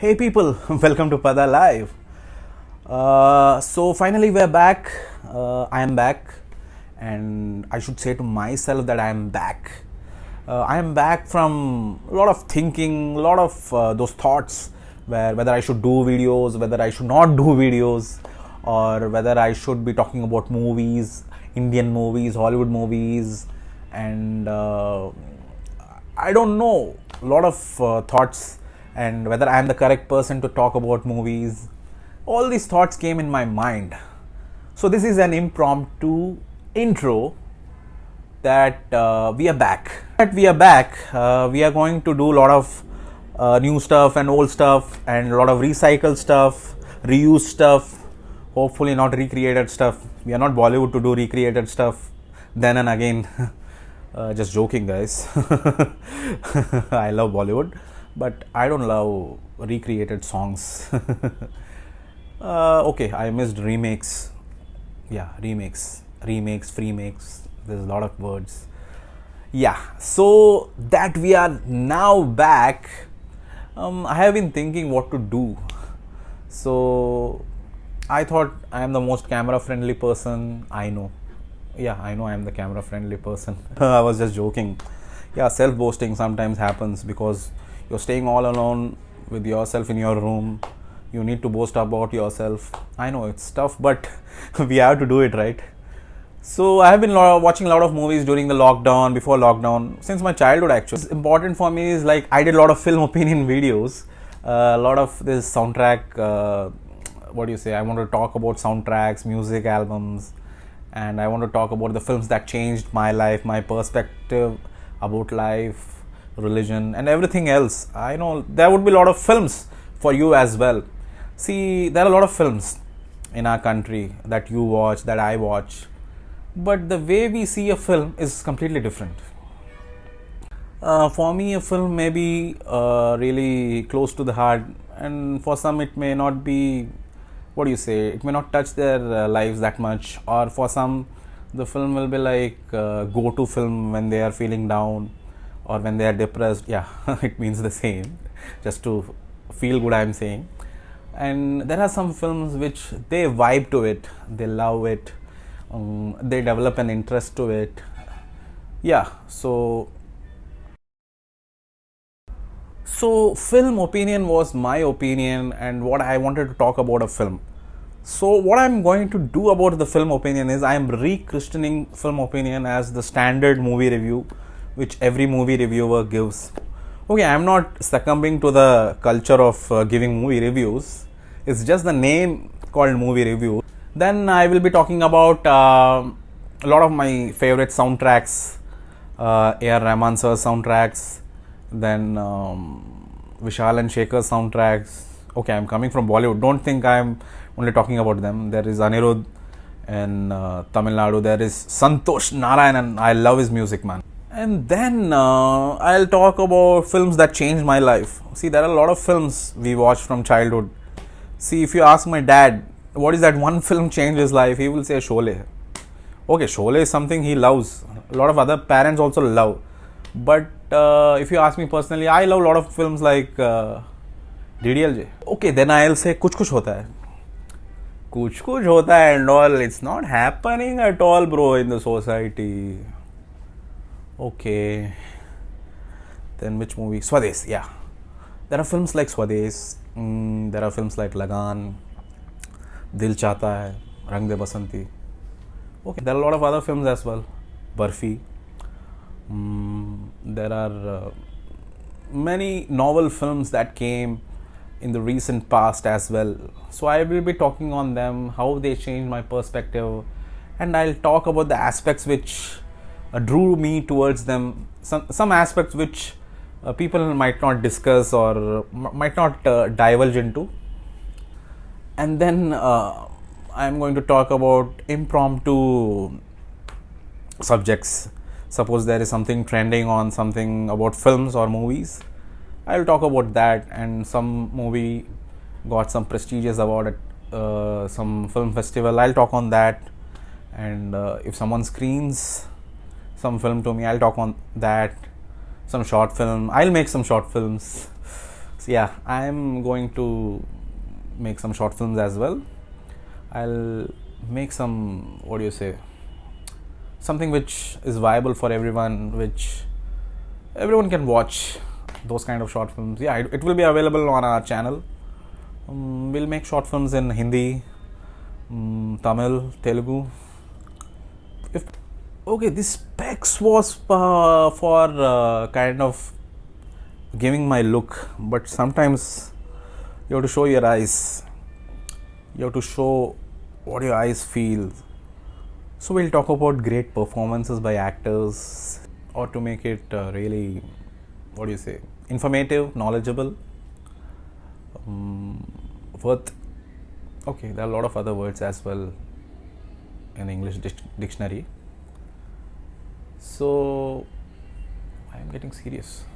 Hey people, welcome to Pada Live. So finally we're back. I am back, and I should say to myself that I am back. I am back from a lot of thinking, a lot of those thoughts where whether I should do videos, whether I should not do videos, or whether I should be talking about movies, Indian movies, Hollywood movies, and I don't know, a lot of thoughts, and whether I am the correct person to talk about movies. All these thoughts came in my mind. So this is an impromptu intro that we are back. We are going to do a lot of new stuff and old stuff and a lot of recycled stuff, reused stuff, hopefully not recreated stuff. We are not Bollywood to do recreated stuff then and again. Just joking, guys. I love Bollywood, but I don't love recreated songs. Okay, I missed remakes. Yeah, remakes, freemakes. There's a lot of words. Yeah, so that we are now back, I have been thinking what to do. So I thought I am the most camera friendly person I know. Yeah, I know I am the camera friendly person. I was just joking. Yeah, self boasting sometimes happens because you're staying all alone with yourself in your room. You need to boast about yourself. I know it's tough, but we have to do it, right? So I have been watching a lot of movies during the lockdown, before lockdown, since my childhood actually. What's important for me is like I did a lot of film opinion videos, a lot of this soundtrack, what do you say, I want to talk about soundtracks, music albums, and I want to talk about the films that changed my life, my perspective about life, religion, and everything else. I know there would be a lot of films for you as well. See, there are a lot of films in our country that you watch, that I watch, but the way we see a film is completely different. For me, a film may be really close to the heart, and for some, it may not be, what do you say, it may not touch their lives that much, or for some, the film will be like go to film when they are feeling down or when they are depressed. Yeah, it means the same, just to feel good, I'm saying. And there are some films which they vibe to it, they love it, they develop an interest to it. Yeah, so film opinion was my opinion and what I wanted to talk about a film. So what I'm going to do about the film opinion is I am rechristening film opinion as the standard movie review which every movie reviewer gives. Okay, I'm not succumbing to the culture of giving movie reviews. It's just the name called movie review. Then I will be talking about a lot of my favorite soundtracks, A.R. Rahman sir's soundtracks, then Vishal and Shekhar's soundtracks. Okay, I'm coming from Bollywood. Don't think I'm only talking about them. There is Anirudh in Tamil Nadu. There is Santosh Narayanan. I love his music, man. And then I'll talk about films that changed my life. See, there are a lot of films we watched from childhood. See, if you ask my dad, what is that one film changed his life, he will say Sholay. Okay, Sholay is something he loves. A lot of other parents also love. But if you ask me personally, I love a lot of films like DDLJ. Okay, then I'll say Kuch Kuch Hota Hai. Kuch Kuch Hota Hai and all. It's not happening at all, bro, in the society. Okay. Then which movie? Swades, yeah. There are films like Swades. There are films like Lagan, Dil Chahta Hai, Rang De Basanti. Okay, there are a lot of other films as well. Barfi. There are many novel films that came in the recent past as well. So I will be talking on them, how they changed my perspective, and I'll talk about the aspects which drew me towards them. Some aspects which people might not discuss or might not divulge into. And then I'm going to talk about impromptu subjects. Suppose there is something trending on something about films or movies, I'll talk about that. And some movie got some prestigious award at some film festival, I'll talk on that. And if someone screens some film to me, I'll talk on that. Some short film, I'll make some short films. So yeah, I'm going to make some short films as well. I'll make some, what do you say, something which is viable for everyone, which everyone can watch. Those kind of short films. Yeah, it will be available on our channel. We'll make short films in Hindi, Tamil, Telugu. If okay, this specs was for kind of giving my look, but sometimes you have to show your eyes. You have to show what your eyes feel. So we'll talk about great performances by actors, or to make it really, what do you say, informative, knowledgeable, worth. Okay, there are a lot of other words as well in English dictionary. So I am getting serious.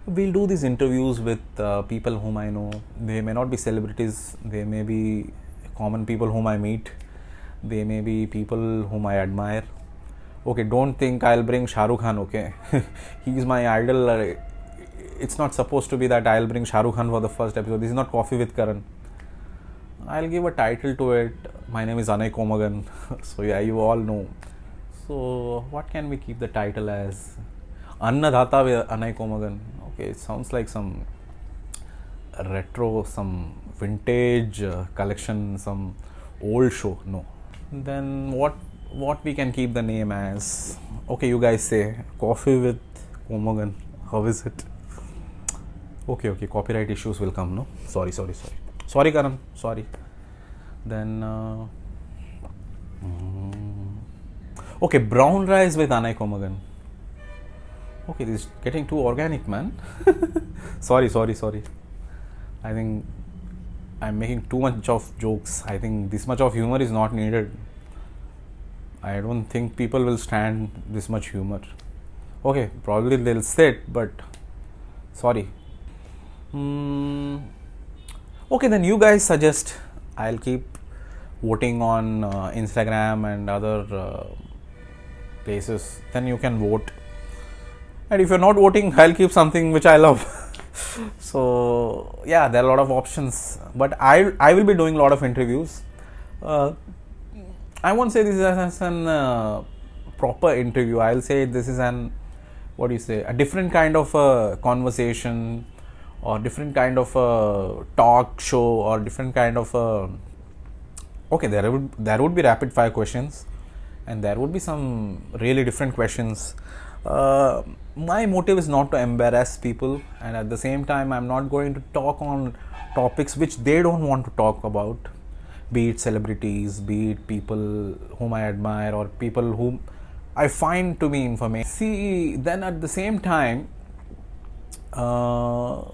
We'll do these interviews with people whom I know. They may not be celebrities, they may be common people whom I meet, they may be people whom I admire. Okay, don't think I'll bring Shah Rukh Khan, okay? He's my idol. It's not supposed to be that I'll bring Shah Rukh Khan for the first episode. This is not Coffee with Karan. I'll give a title to it. My name is Anay Komagan. So yeah, you all know. So what can we keep the title as? Annadata with Anay Komagan. Okay, it sounds like some retro, some vintage collection, some old show. No. Then what we can keep the name as? Okay, you guys say Coffee with Komagan. How is it? Okay, copyright issues will come, no? Sorry, Karan, sorry. Then okay, brown rice with Anay Komagan. Okay, this is getting too organic, man. Sorry. I think I'm making too much of jokes. I think this much of humor is not needed. I don't think people will stand this much humor. Okay, probably they'll sit, but sorry. Okay, then you guys suggest. I'll keep voting on Instagram and other places. Then you can vote. And if you're not voting, I'll keep something which I love. So yeah, there are a lot of options. But I will be doing a lot of interviews. I won't say this is as an proper interview. I'll say this is an, what do you say, a different kind of a conversation, or different kind of a talk show, or different kind of a, okay, there would be rapid fire questions, and there would be some really different questions. My motive is not to embarrass people, and at the same time I'm not going to talk on topics which they don't want to talk about, be it celebrities, be it people whom I admire, or people whom I find to be informative. See, then at the same time we'll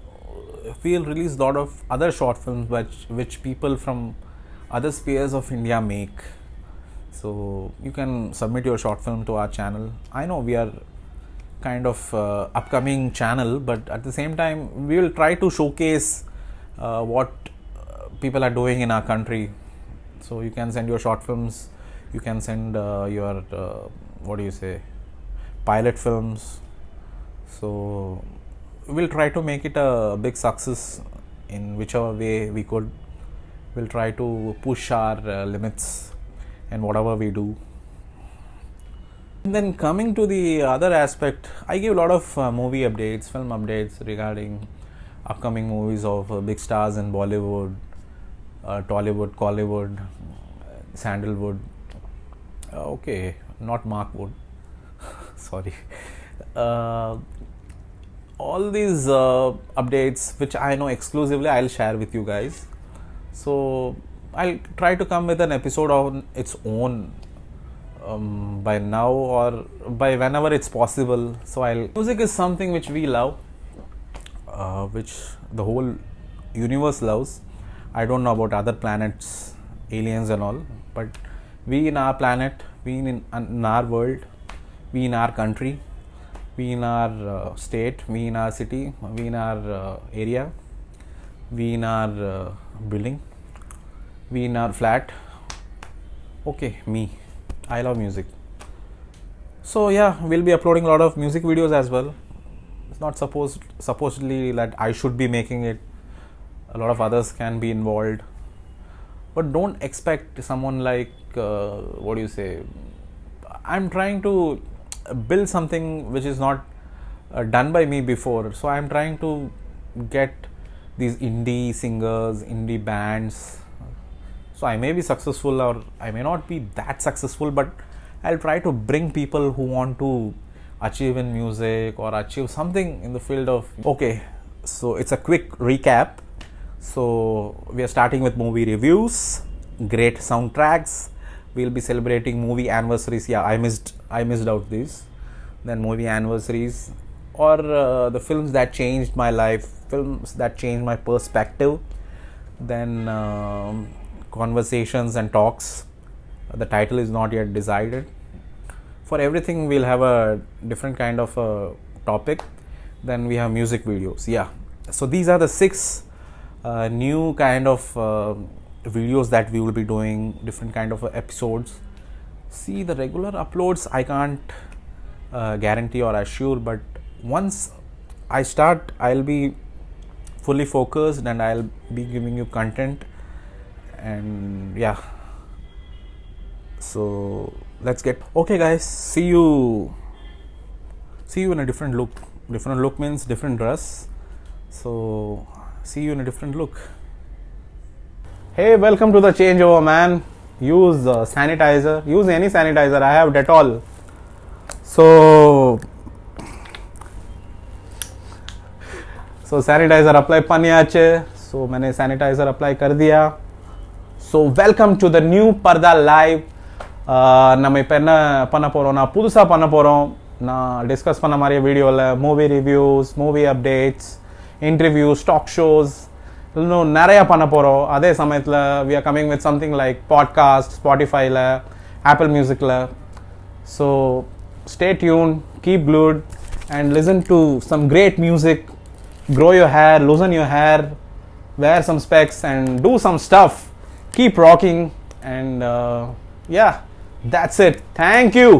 release a lot of other short films which people from other spheres of India make. So you can submit your short film to our channel. I know we are kind of upcoming channel, but at the same time we will try to showcase what people are doing in our country. So you can send your short films, you can send your what do you say, pilot films. So we'll try to make it a big success in whichever way we could. We'll try to push our limits and whatever we do. And then coming to the other aspect, I give a lot of movie updates, film updates regarding upcoming movies of big stars in Bollywood, Tollywood, Collywood, Sandalwood. Okay, not Markwood. Sorry. All these updates which I know exclusively, I'll share with you guys. So I'll try to come with an episode on its own by now, or by whenever it's possible. So music is something which we love, which the whole universe loves. I don't know about other planets, aliens and all, but we in our planet, we in our world, we in our country, we in our state, we in our city, we in our area, we in our building, we in our flat. Okay, me, I love music. So yeah, we'll be uploading a lot of music videos as well. It's not supposedly that I should be making it. A lot of others can be involved, but don't expect someone like what do you say. I'm trying to build something which is not done by me before, so I'm trying to get these indie singers, indie bands. So I may be successful or I may not be that successful, but I'll try to bring people who want to achieve in music or achieve something in the field of. Okay, so it's a quick recap. So we are starting with movie reviews, great soundtracks. We'll be celebrating movie anniversaries. Yeah, I missed out these. Then movie anniversaries, or the films that changed my life, films that changed my perspective. Then conversations and talks. The title is not yet decided. For everything we'll have a different kind of a topic. Then we have music videos. Yeah, so these are the 6 new kind of videos that we will be doing, different kind of episodes. See, the regular uploads I can't guarantee or assure, but once I start, I'll be fully focused and I'll be giving you content. And yeah, so let's get okay, guys. See you in a different look. Different look means different dress. So see you in a different look. Hey, welcome to the changeover, man. Use sanitizer. Use any sanitizer. I have Dettol. So sanitizer apply पनियाचे. So मैंने sanitizer apply कर दिया. So welcome to the new Parda Live. நம்ம இப்போ என்ன பண்ண போகிறோம்னா புதுசாக பண்ண போகிறோம். நான் டிஸ்கஸ் பண்ண மாதிரியே வீடியோவில் movie reviews, movie updates, interviews, talk shows இன்னும் நிறையா பண்ண போகிறோம். அதே சமயத்தில் we are coming with something like podcast, ஸ்பாட்டிஃபைல, ஆப்பிள் மியூசிக்கில். So stay tuned, keep glued and listen to some great music. Grow your hair, loosen your hair, wear some specs and do some stuff. Keep rocking and yeah, that's it. Thank you.